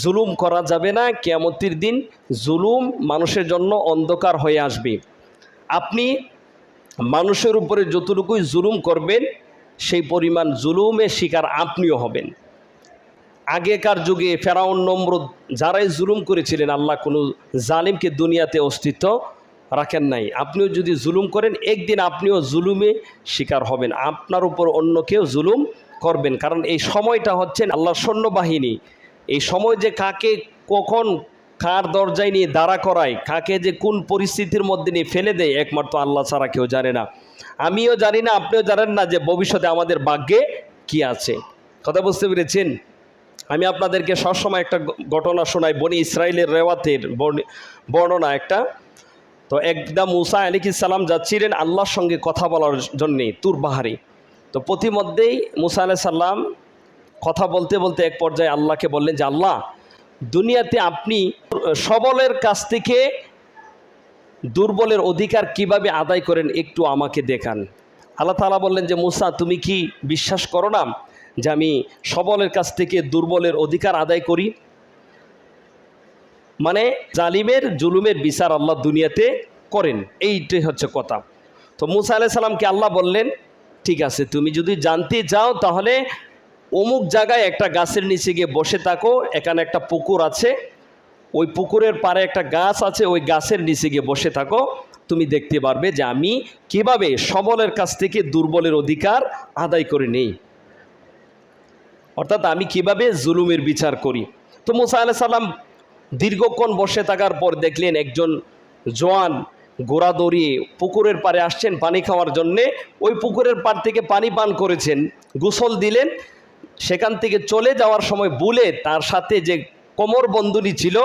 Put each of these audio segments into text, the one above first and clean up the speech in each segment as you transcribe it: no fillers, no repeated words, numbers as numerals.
জুলুম করা যাবে না। কিয়ামতের দিন জুলুম মানুষের জন্য অন্ধকার হয়ে আসবে। আপনি মানুষের উপরে যতটুকুই জুলুম করবেন সেই পরিমাণ জুলুমের শিকার আপনিও হবেন। আগেকার যুগে ফেরাউন, নমরুদ যারাই জুলুম করেছিলেন, আল্লাহ কোনো জালিমকে দুনিয়াতে অস্তিত্ব রাখেন নাই। আপনিও যদি জুলুম করেন একদিন আপনিও জুলুমে শিকার হবেন, আপনার উপর অন্য কেউ জুলুম করবেন। কারণ এই সময়টা হচ্ছে আল্লাহর সৈন্যবাহিনী। এই সময় যে কাকে কখন কার দরজায় নিয়ে দাঁড়া করায়, কাকে যে কোন পরিস্থিতির মধ্যে নিয়ে ফেলে দেয় একমাত্র আল্লাহ ছাড়া কেউ জানে না। আমিও জানি না, আপনিও জানেন না যে ভবিষ্যতে আমাদের ভাগ্যে কি আছে। কথা বুঝতে পেরেছেন? আমি আপনাদেরকে সবসময় একটা ঘটনা শোনাই, বনি ইসরায়েলের রেওয়াতের বর্ণনা একটা। তো একদম মুসা আলাইহিস সালাম যাচ্ছিলেন আল্লাহর সঙ্গে কথা বলার জন্যে তুর পাহাড়ে। তো প্রতিমধ্যেই মুসা আলাইহিস সালাম কথা বলতে বলতে এক পর্যায়ে আল্লাহকে বললেন যে, আল্লাহ, দুনিয়াতে আপনি সবলের কাছ থেকে দুর্বলের অধিকার কিভাবে আদায় করেন একটু আমাকে দেখান। আল্লাহ তাআলা বললেন যে, মুসা, তুমি কি বিশ্বাস করো না যে আমি সবলের কাছ থেকে দুর্বলের অধিকার আদায় করি? মানে জালিমের জুলুমের বিচার আল্লাহ দুনিয়াতে করেন, এইটাই হচ্ছে কথা। তো মুসা আলাইহিস সালামকে আল্লাহ বললেন, ঠিক আছে, তুমি যদি জানতে চাও তাহলে অমুক জায়গায় একটা গাছের নিচে গিয়ে বসে থাকো, এখানে একটা পুকুর আছে, ওই পুকুরের পাড়ে একটা গাছ আছে, ওই গাছের নিচে গিয়ে বসে থাকো, তুমি দেখতে পারবে যে আমি কিভাবে সবলের কাছ থেকে দুর্বলের অধিকার আদায় করে নেই, অর্থাৎ আমি কিভাবে জুলুমের বিচার করি। তো মুসা আলাইহিস সালাম দীর্ঘক্ষণ বসে থাকার পর দেখলেন একজন জওয়ান ঘোড়া দৌড়িয়ে পুকুরের পাড়ে আসছেন পানি খাওয়ার জন্যে। ওই পুকুরের পাড় থেকে পানি পান করেছেন, গোসল দিলেন। সেখান থেকে চলে যাওয়ার সময় ভুলে তার সাথে যে কোমর বন্ধনী ছিল,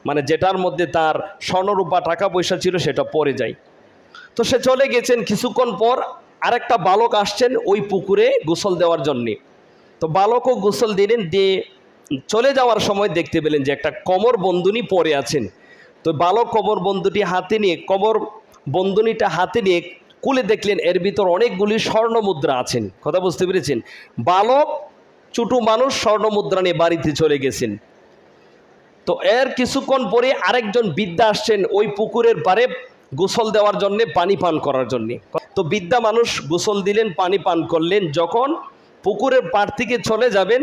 মানে যেটার মধ্যে তার স্বর্ণরূপা টাকা পয়সা ছিল, সেটা পড়ে যায়। তো সে চলে গেছেন। কিছুক্ষণ পর আরেকটা বালক আসছেন ওই পুকুরে গোসল দেওয়ার জন্যে। তো বালকও গোসল দিলেন, দিয়ে চলে যাওয়ার সময় দেখতে পেলেন যে একটা কোমর বন্ধনী পরে আছেন। তো বালক কোমর বন্ধনীটা হাতে নিয়ে কুলে দেখলেন এর ভিতর অনেকগুলি স্বর্ণ মুদ্রা আছেন। কথা বুঝতে পেরেছেন? বালক ছোট মানুষ স্বর্ণ মুদ্রা নিয়ে বাড়িতে চলে গেছেন। তো এর কিছুক্ষণ পরে আরেকজন বৃদ্ধা আসছেন ওই পুকুরের পাড়ে গোসল দেওয়ার জন্যে, পানি পান করার জন্যে। তো বৃদ্ধা মানুষ গোসল দিলেন, পানি পান করলেন। যখন পুকুরের পাড় থেকে চলে যাবেন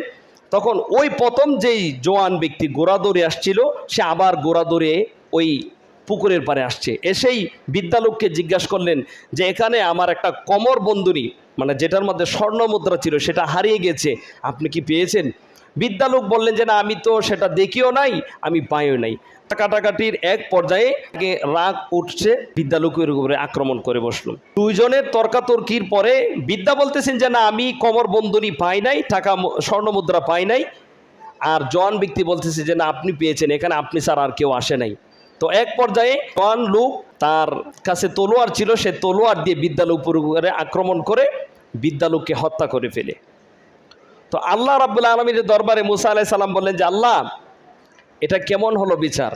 তখন ওই প্রথম যেই জওয়ান ব্যক্তি ঘোড়া দৌড়ে আসছিল সে আবার ঘোড়া দৌড়ে ওই পুকুরের পাড়ে আসছে। এসেই বৃদ্ধা লোককে জিজ্ঞাসা করলেন যে, এখানে আমার একটা কোমর বন্ধনী, মানে যেটার মধ্যে স্বর্ণ মুদ্রা ছিল, সেটা হারিয়ে গেছে, আপনি কি পেয়েছেন? বৃদ্ধা লোক বললেন যে, না, আমি তো সেটা দেখিও নাই, আমি পাইও নাই। কাটাকাটির এক পর্যায়ে রাগ উঠছে, বৃদ্ধা লোকের উপরে আক্রমণ করে বসলো। দুইজনের তর্কাতর্কির পরে বৃদ্ধা বলতেছেন যে, না, আমি কোমর বন্ধনী পাই নাই, টাকা স্বর্ণ মুদ্রা পাই নাই। আর জওয়ান ব্যক্তি বলতেছে যে, না, আপনি পেয়েছেন, এখানে আপনি স্যার আর কেউ আসে নাই। তো এক পর্যায়ে জওয়ান লোক, তার কাছে তলোয়ার ছিল, সে তলোয়ার দিয়ে বৃদ্ধা লোকের উপরে আক্রমণ করে বৃদ্ধা লোককে হত্যা করে ফেলে। তো আল্লাহ রাব্বুল আলামিনের দরবারে মুসা আলাইহিস সালাম বললেন যে, আল্লাহ, এটা কেমন হলো বিচার?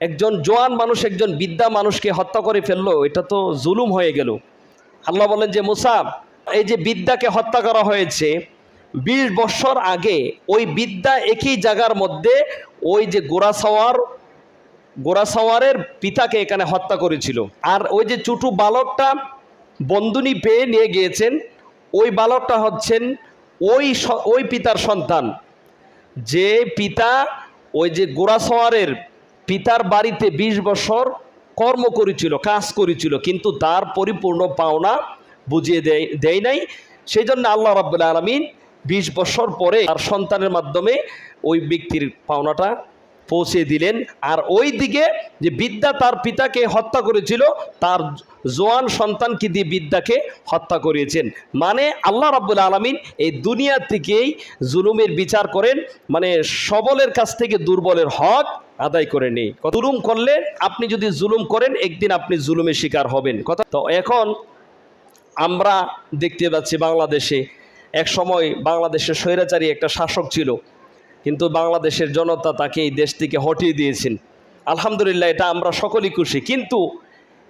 একজন জওয়ান মানুষ একজন বৃদ্ধা মানুষকে হত্যা করে ফেললো, এটা তো জুলুম হয়ে গেল। আল্লাহ বলেন যে, মুসা, এই যে বৃদ্ধাকে হত্যা করা হয়েছে 20 বছর আগে ওই বৃদ্ধা একই জায়গার মধ্যে ওই যে গোড়াসাওয়ারের পিতাকে এখানে হত্যা করেছিল। আর ওই যে ছোট বালকটা বন্ধনী পেয়ে নিয়ে গিয়েছেন, ওই বালকটা হচ্ছেন ওই পিতার সন্তান, যে পিতা ওই যে গোড়াসাওয়ারের পিতার বাড়িতে 20 বছর কর্ম করেছিল, কাজ করেছিল, কিন্তু তার পরিপূর্ণ পাওনা বুঝিয়ে দেয় নাই। সেই জন্য আল্লাহ রাব্বুল আলামিন 20 বছর পরে তার সন্তানের মাধ্যমে ওই ব্যক্তির পাওনাটা পৌঁছে দিলেন। আর ওই দিকে যে বৃদ্ধা তার পিতাকে হত্যা করেছিল, তার জওয়ান সন্তানকে দিয়ে বৃদ্ধাকে হত্যা করিয়েছেন। মানে আল্লাহ রাব্বুল আলামিন এই দুনিয়া থেকেই জুলুমের বিচার করেন, মানে সবলের কাছ থেকে দুর্বলের হক আদায় করে নেই। জুলুম করলে, আপনি যদি জুলুম করেন একদিন আপনি জুলুমের শিকার হবেন। কথা তো এখন আমরা দেখতে পাচ্ছি বাংলাদেশে এক সময় বাংলাদেশের স্বৈরাচারী একটা শাসক ছিল, কিন্তু বাংলাদেশের জনতা তাকে এই দেশ থেকে হটিয়ে দিয়েছেন। আলহামদুলিল্লাহ, এটা আমরা সকলেই খুশি। কিন্তু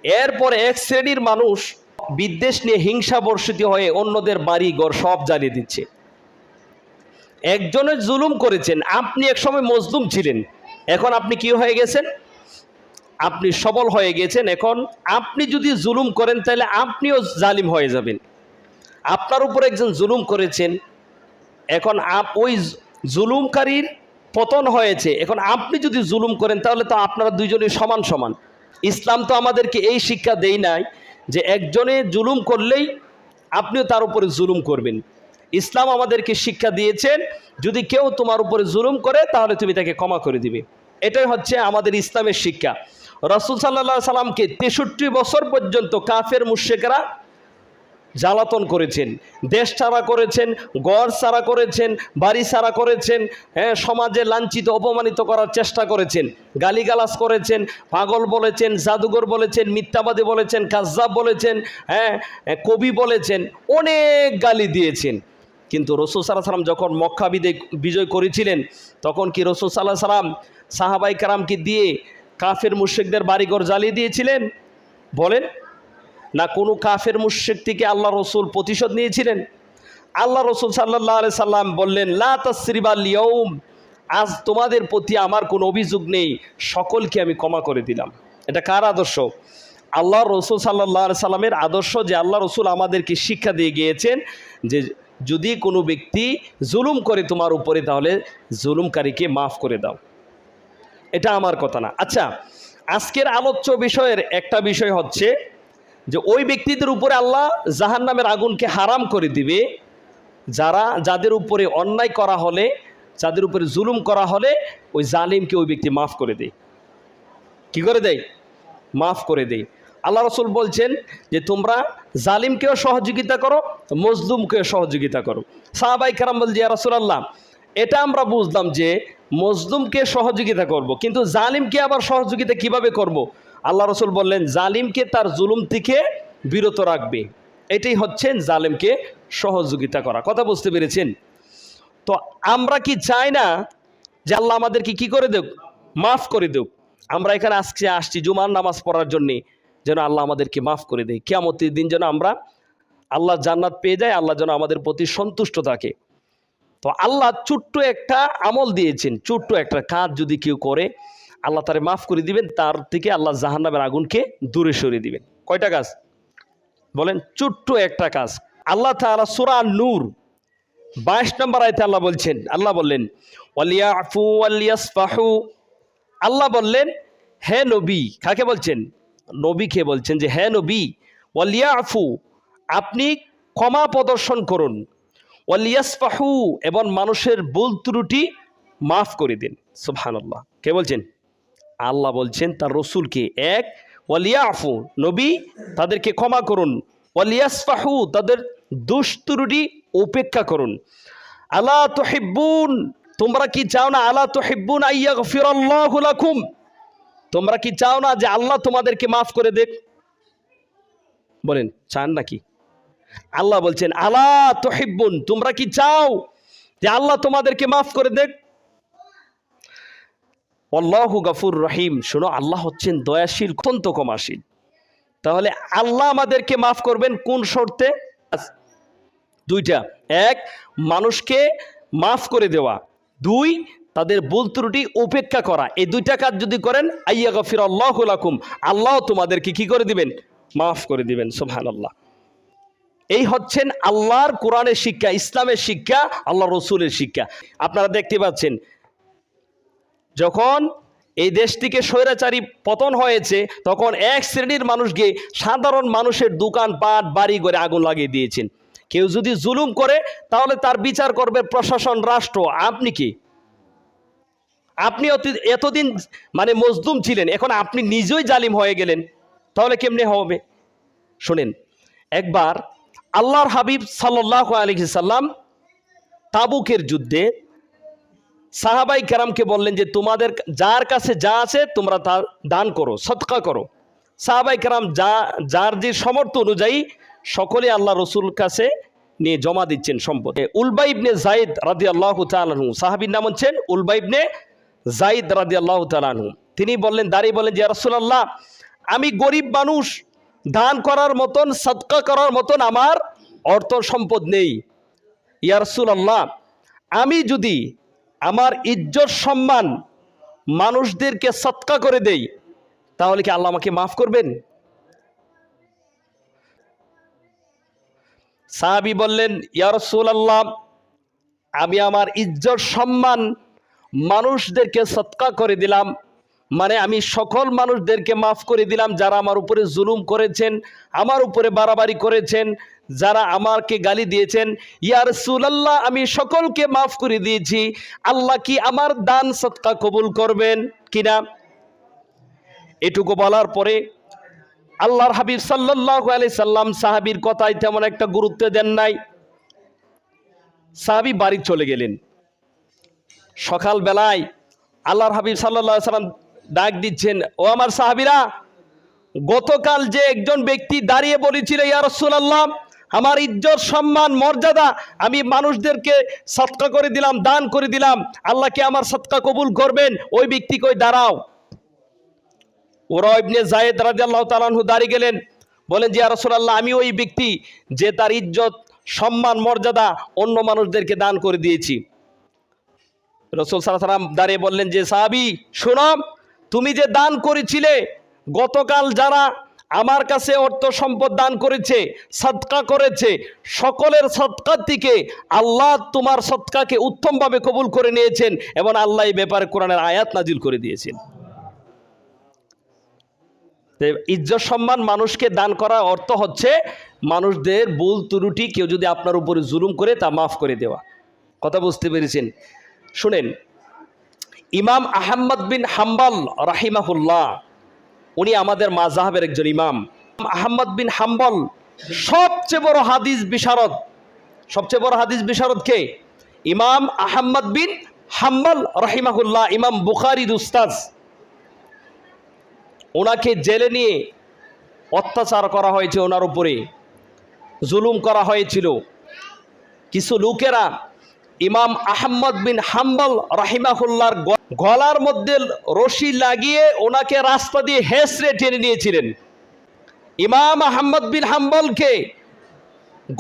এরপরে এক শ্রেণীর মানুষ বিদ্বেষ নিয়ে হিংসা বর্ষিত হয়ে অন্যদের বাড়ি ঘর সব জ্বালিয়ে দিচ্ছে। একজনের জুলুম করেছেন, আপনি একসময় মজলুম ছিলেন, এখন আপনি কি হয়ে গেছেন? আপনি সবল হয়ে গেছেন। এখন আপনি যদি জুলুম করেন তাহলে আপনিও জালিম হয়ে যাবেন। আপনার উপর একজন জুলুম করেছেন, এখন ওই জুলুমকারীর পতন হয়েছে, এখন আপনি যদি জুলুম করেন তাহলে তো আপনারা দুইজনই সমান সমান। ইসলাম তো আমাদেরকে এই শিক্ষা দেয় নাই যে একজনে জুলুম করলেই আপনিও তার উপরে জুলুম করবেন। ইসলাম আমাদেরকে শিক্ষা দিয়েছেন যদি কেউ তোমার উপরে জুলুম করে তাহলে তুমি তাকে ক্ষমা করে দিবে। এটাই হচ্ছে আমাদের ইসলামের শিক্ষা। রাসূল সাল্লাল্লাহু আলাইহি সাল্লামকে 63 বছর পর্যন্ত কাফের মুশরিকরা জ্বালাতন করেছেন, দেশ ছাড়া করেছেন, ঘর ছাড়া করেছেন, বাড়ি ছাড়া করেছেন, হ্যাঁ, সমাজে লাঞ্ছিত অপমানিত করার চেষ্টা করেছেন, গালিগালাজ করেছেন, পাগল বলেছেন, জাদুঘর বলেছেন, মিথ্যাবাদী বলেছেন, কাজ্জাব বলেছেন, হ্যাঁ, কবি বলেছেন, অনেক গালি দিয়েছেন। কিন্তু রাসূল সাল্লাল্লাহু আলাইহি সাল্লাম যখন মক্কা বিজয় করেছিলেন তখন কি রাসূল সাল্লাল্লাহু আলাইহি সাল্লাম সাহাবায়ে কেরামকে দিয়ে কাফের মুশরিকদের বাড়িঘর জ্বালিয়ে দিয়েছিলেন? বলেন না, কোনো কাফের মুশরিক থেকে আল্লাহ রসুল প্রতিশোধ নিয়েছিলেন? আল্লাহ রসুল সাল্লাল্লাহু আলাইহি সাল্লাম বললেন, লা তাসরিবাল ইয়াউম, আজ তোমাদের প্রতি আমার কোনো অভিযোগ নেই, সকলকে আমি ক্ষমা করে দিলাম। এটা কার আদর্শ? আল্লাহ রসুল সাল্লাল্লাহু আলাইহি সাল্লামের আদর্শ, যে আল্লাহ রসুল আমাদেরকে শিক্ষা দিয়ে গিয়েছেন যে যদি কোনো ব্যক্তি জুলুম করে তোমার উপরে তাহলে জুলুমকারীকে মাফ করে দাও। এটা আমার কথা না। আচ্ছা, আজকের আলোচ্য বিষয়ের একটা বিষয় হচ্ছে যে ওই ব্যক্তিদের উপরে আল্লাহ জাহান্নামের আগুনকে হারাম করে দিবে যাদের উপরে অন্যায় করা হলে, যাদের উপরে জুলুম করা হলে ওই জালিমকে ওই ব্যক্তি মাফ করে দেয়। কি করে দেয়? মাফ করে দেয়। আল্লাহ রসুল বলছেন যে তোমরা জালিমকেও সহযোগিতা করো, মজলুমকেও সহযোগিতা করো। সাহাবায়ে কেরাম বলছে, ইয়া রাসূলুল্লাহ, এটা আমরা বুঝলাম যে মজলুমকে সহযোগিতা করব, কিন্তু জালিমকে আবার সহযোগিতা কিভাবে করব? আল্লাহ রসুল বললেন, জালিমকে তার জুলুম থেকে বিরত রাখবে। এটাই হচ্ছে জালিমকে সহযোগিতা করা। কথা বুঝতে পেরেছেন? তো আমরা কি চাই না যে আল্লাহ আমাদেরকে কি করে দেব? মাফ করে দেব। আমরা এখানে আজকে আসছি জুমার নামাজ পড়ার জন্যে, যেন আল্লাহ আমাদেরকে মাফ করে দেয়। কিয়ামতের দিন যেন আমরা আল্লাহ জান্নাত পেয়ে যাই, আল্লাহ যেন আমাদের প্রতি সন্তুষ্ট থাকে। তো আল্লাহ ছোট্ট একটা আমল দিয়েছেন, ছোট্ট একটা কাজ যদি কেউ করে আল্লাহ তারে মাফ করে দিবেন, তার থেকে আল্লাহ জাহান্নামের আগুনকে দূরে সরিয়ে দিবেন। কয়টা কাজ বলেন? ছোট্ট একটা কাজ। আল্লাহ তাআলা সূরা নূর 22 নম্বর আয়াতে আল্লাহ বলছেন, আল্লাহ বললেন ওয়ালিয়াফু ওয়ালিয়াসফাহু। আল্লাহ বললেন, হে নবী, কাকে বলছেন? নবীকে বলছেন যে হে নবী, ওয়ালিয়াফু, আপনি ক্ষমা প্রদর্শন করুন, ওয়ালিয়াসফাহু, এবং মানুষের ভুল ত্রুটি মাফ করে দিন। সুবহানাল্লাহ। কে বলছেন? আল্লাহ বলছেন তার রসুলকে। এক, ওয়ালিয়াফু, নবী তাদেরকে ক্ষমা করুন, ওয়ালিয়াসফাহু, তাদের দোষ ত্রুটি উপেক্ষা করুন। আলা তুহিব্বুন, তোমরা কি চাও না? আলা তুহিব্বুন আইয়াগফিরাল্লাহু লাকুম, তোমরা কি চাও না যে আল্লাহ তোমাদেরকে মাফ করে দেখ? বলেন, চান নাকি? আল্লাহ বলছেন আলা তুহিব্বুন, তোমরা কি চাও যে আল্লাহ তোমাদেরকে মাফ করে দেখ? আল্লাহু গফুর রহিম, শোনো, আল্লাহ হচ্ছেন দয়াশীল, অত্যন্ত ক্ষমাশীল। তাহলে আল্লাহ আমাদেরকে মাফ করবেন কোন শর্তে? দুইটা। এক, মানুষকে মাফ করে দেওয়া। দুই, তাদের ভুল ত্রুটি উপেক্ষা করা। এই দুইটা কাজ যদি করেন, আইয়াগফিরাল্লাহু লাকুম, আল্লাহ তোমাদেরকে কি করে দিবেন? মাফ করে দিবেন। সুবহানাল্লাহ। এই হচ্ছেন আল্লাহর কোরআনের শিক্ষা, ইসলামের শিক্ষা, আল্লাহ রসুলের শিক্ষা। আপনারা দেখতে পাচ্ছেন যখন এই দেশটিকে স্বৈরাচারী পতন হয়েছে তখন এক শ্রেণীর মানুষকে সাধারণ মানুষের দোকানপাট বাড়ি ঘরে আগুন লাগিয়ে দিয়েছেন। কেউ যদি জুলুম করে তাহলে তার বিচার করবে প্রশাসন, রাষ্ট্র। আপনি কি? আপনি এতদিন মানে মজলুম ছিলেন, এখন আপনি নিজেই জালিম হয়ে গেলেন, তাহলে কেমনে হবে? শোনেন, একবার আল্লাহর হাবিব সাল্লাল্লাহু আলাইহি সাল্লাম তাবুকের যুদ্ধে সাহাবাই কেরামকে বললেন যে তোমাদের যার কাছে যা আছে তোমরা তা দান করো, সদকা করো। সাহাবাই কেরাম যার যে সামর্থ্য অনুযায়ী সকলে আল্লাহ রসুল কাছে নিয়ে জমা দিচ্ছেন সম্পদ। উলবা ইবনে যায়েদ রাদিয়াল্লাহু তাআলা আনহু, সাহাবীর নাম হচ্ছেন উলবা ইবনে যায়েদ রাদিয়াল্লাহু তাআলা আনহু, তিনি বললেন, দাঁড়িয়ে বলেন যে ইয়া রাসূলুল্লাহ, আমি গরিব মানুষ, দান করার মতন, সদকা করার মতন আমার অর্থ সম্পদ নেই। ইয়া রাসূলুল্লাহ, আমি যদি আমার ইজ্জত সম্মান মানুষদেরকে সৎকা করে দেই, তাহলে কি আল্লাহ আমাকে মাফ করবেন? সাহাবী বললেন, ইয়া রাসূলুল্লাহ, আমি আমার ইজ্জত সম্মান মানুষদেরকে সৎকা করে দিলাম, মানে আমি সকল মানুষদেরকে মাফ করে দিলাম যারা আমার উপরে জুলুম করেছেন, আমার উপরে বাড়াবাড়ি করেছেন, যারা আমাকে গালি দিয়েছেন। ইয়া রাসূলুল্লাহ, আমি সকলকে মাফ করে দিয়েছি, আল্লাহ কি আমার দান সদকা কবুল করবেন কিনা? এটুকু বলার পরে আল্লাহর হাবিব সাল্লাল্লাহু আলাইহি সাল্লাম সাহাবীর কথায় তেমন একটা গুরুত্ব দেন নাই। সাহাবী বাড়ি চলে গেলেন। সকাল বেলায় আল্লাহর হাবিব সাল্লাল্লাহু আলাইহি সাল্লাম ডাক দিচ্ছেন, ও আমার সাহাবীরা, গতকাল যে একজন ব্যক্তি দাঁড়িয়ে বলেছিল, ইয়া রাসূলুল্লাহ, আমার ইজ্জত সম্মান মর্যাদা আমি মানুষদেরকে সদকা করে দিলাম, দান করে দিলাম, আল্লাহ কি আমার সদকা কবুল করবেন? ওই ব্যক্তি কই দাঁড়াও। উরা ইবনে যায়েদ রাদিয়াল্লাহু তাআলা আনহু দাঁড়িয়ে গেলেন, বলেন যে ইয়া রাসূলুল্লাহ, আমি ওই ব্যক্তি যে তার ইজ্জত সম্মান মর্যাদা অন্য মানুষদেরকে দান করে দিয়েছি। রাসূল সাল্লাল্লাহু আলাইহি ওয়াসাল্লাম দাঁড়িয়ে বললেন যে সাহাবী, শোনো, তুমি যে দান করেছিলে, গতকাল যারা আমার কাছে অর্থ সম্পদ দান করেছে, সদকা করেছে, সকলের সদকার থেকে আল্লাহ তোমার সদকাকে উত্তমভাবে কবুল করে নিয়েছেন এবং আল্লাহ এই ব্যাপারে কোরআনের আয়াত নাজিল করে দিয়েছেন। ইজ্জত সম্মান মানুষকে দান করার অর্থ হচ্ছে মানুষদের ভুল ত্রুটি কেউ যদি আপনার উপরে জুলুম করে তা মাফ করে দেওয়া। কথা বুঝতে পেরেছেন? শুনেন, ইমাম আহমদ বিন হাম্বল রাহিমাহুল্লাহ, উনি আমাদের মাযহাবের একজন ইমাম। আহমদ বিন হাম্বল সবচেয়ে বড় হাদিস বিশারদ। সবচেয়ে বড় হাদিস বিশারদ কে? ইমাম আহমদ বিন হাম্বল রাহিমাহুল্লাহ, ইমাম বুখারীর উস্তাদ। ওনাকে জেলে নিয়ে অত্যাচার করা হয়েছে, ওনার উপরে জুলুম করা হয়েছিল। কিছু লোকেরা ইমাম আহমদ বিন হাম্বল রাহিমাহুল্লাহর গলার মধ্যে রশি লাগিয়ে ওনাকে রাস্তা দিয়ে হেঁচড়ে টেনে নিয়েছিলেন। ইমাম আহমদ বিন হাম্বলকে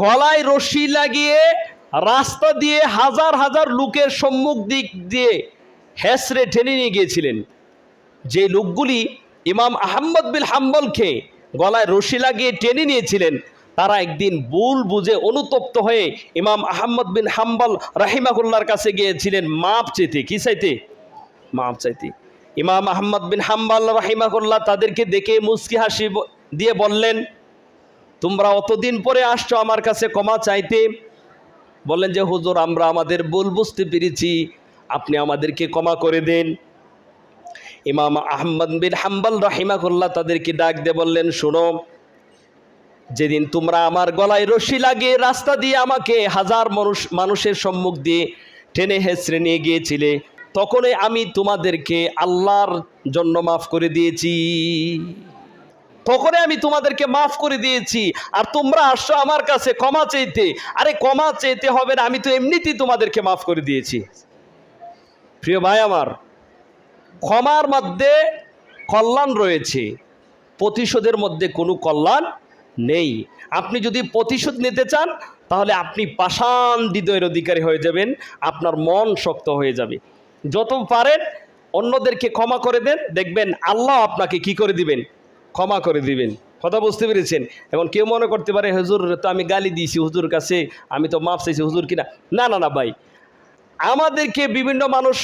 গলায় রশি লাগিয়ে রাস্তা দিয়ে হাজার হাজার লোকের সম্মুখ দিক দিয়ে হেঁচড়ে টেনে নিয়ে গিয়েছিলেন। যে লোকগুলি ইমাম আহমদ বিন হাম্বলকে গলায় রশি লাগিয়ে টেনে নিয়েছিলেন, তারা একদিন ভুল বুঝে অনুতপ্ত হয়ে ইমাম আহমদ বিন হাম্বল রাহিমাহুল্লাহর কাছে গিয়েছিলেন মাপ চাইতে। কি চাইতে? মাপ চাইতে। ইমাম আহমদ বিন হাম্বল রাহিমাহুল্লাহ তাদেরকে দেখে মুস্কি হাসি দিয়ে বললেন, তোমরা অতদিন পরে আসছো আমার কাছে ক্ষমা চাইতে? বললেন যে হুজুর, আমরা আমাদের ভুল বুঝতে পেরেছি, আপনি আমাদেরকে ক্ষমা করে দেন। ইমাম আহমদ বিন হাম্বল রাহিমাহুল্লাহ তাদেরকে ডাক দিয়ে বললেন, শোনো, যেদিন তোমরা আমার গলায় রশি লাগিয়ে রাস্তা দিয়ে আমাকে হাজার মানুষের সম্মুখ দিয়ে টেনে হেঁচড়ে নিয়ে গিয়েছিলে, তখনই আমি তোমাদেরকে আল্লাহর জন্য মাফ করে দিয়েছি। তখনই আমি তোমাদেরকে মাফ করে দিয়েছি, আর তোমরা আসছো আমার কাছে ক্ষমা চাইতে। আরে ক্ষমা চাইতে হবে না, আমি তো এমনিতেই তোমাদেরকে মাফ করে দিয়েছি। প্রিয় ভাই আমার, ক্ষমার মধ্যে কল্যাণ রয়েছে, প্রতিশোধের মধ্যে কোনো কল্যাণ নেই। আপনি যদি প্রতিশোধ নিতে চান, তাহলে আপনি পাষাণ হৃদয়ের অধিকারী হয়ে যাবেন, আপনার মন শক্ত হয়ে যাবে। যত পারেন অন্যদেরকে ক্ষমা করে দেন, দেখবেন আল্লাহ আপনাকে কি করে দিবেন? ক্ষমা করে দিবেন। কথা বুঝতে পেরেছেন? এবং কেউ মনে করতে পারে, হুজুর তো আমি গালি দিয়েছি হুজুর কাছে, আমি তো মাফ চাইছি হুজুর কিনা। না না না ভাই, আমাদেরকে বিভিন্ন মানুষ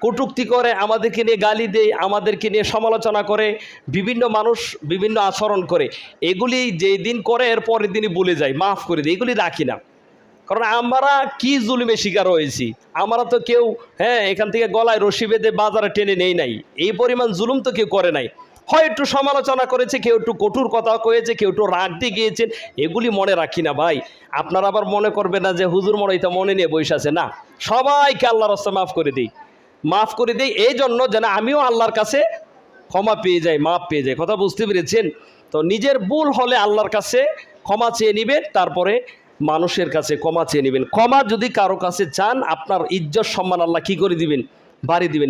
কটূক্তি করে, আমাদেরকে নিয়ে গালি দেয়, আমাদেরকে নিয়ে সমালোচনা করে, বিভিন্ন মানুষ বিভিন্ন আচরণ করে, এগুলি যেই দিন করে এর পরের দিনই ভুলে যায়, মাফ করে দেয়, এগুলি রাখি না। কারণ আমরা কি জুলুমের শিকার হয়েছি, আমরা তো কেউ এখান থেকে গলায় রশি বেঁধে বাজারে টেনে নেই নাই, এই পরিমাণ জুলুম তো কেউ করে নাই। হয় একটু সমালোচনা করেছে, কেউ একটু কঠোর কথা কয়েছে, কেউ একটু রাগ দিয়ে গিয়েছেন, এগুলি মনে রাখি না ভাই। আপনারা আবার মনে করবেন না যে হুজুর মনে এটা মনে নিয়ে বসে আছে। না, সবাইকে আল্লাহর রাস্তায় মাফ করে দিই, মাফ করে দিই এই জন্য যেন আমিও আল্লাহর কাছে ক্ষমা পেয়ে যাই, মাফ পেয়ে যাই। কথা বুঝতে পেরেছেন? তো নিজের ভুল হলে আল্লাহর কাছে ক্ষমা চেয়ে নেবেন, তারপরে মানুষের কাছে ক্ষমা চেয়ে নেবেন। ক্ষমা যদি কারো কাছে চান, আপনার ইজ্জত সম্মান আল্লাহ কি করে দিবেন? বাড়িয়ে দিবেন।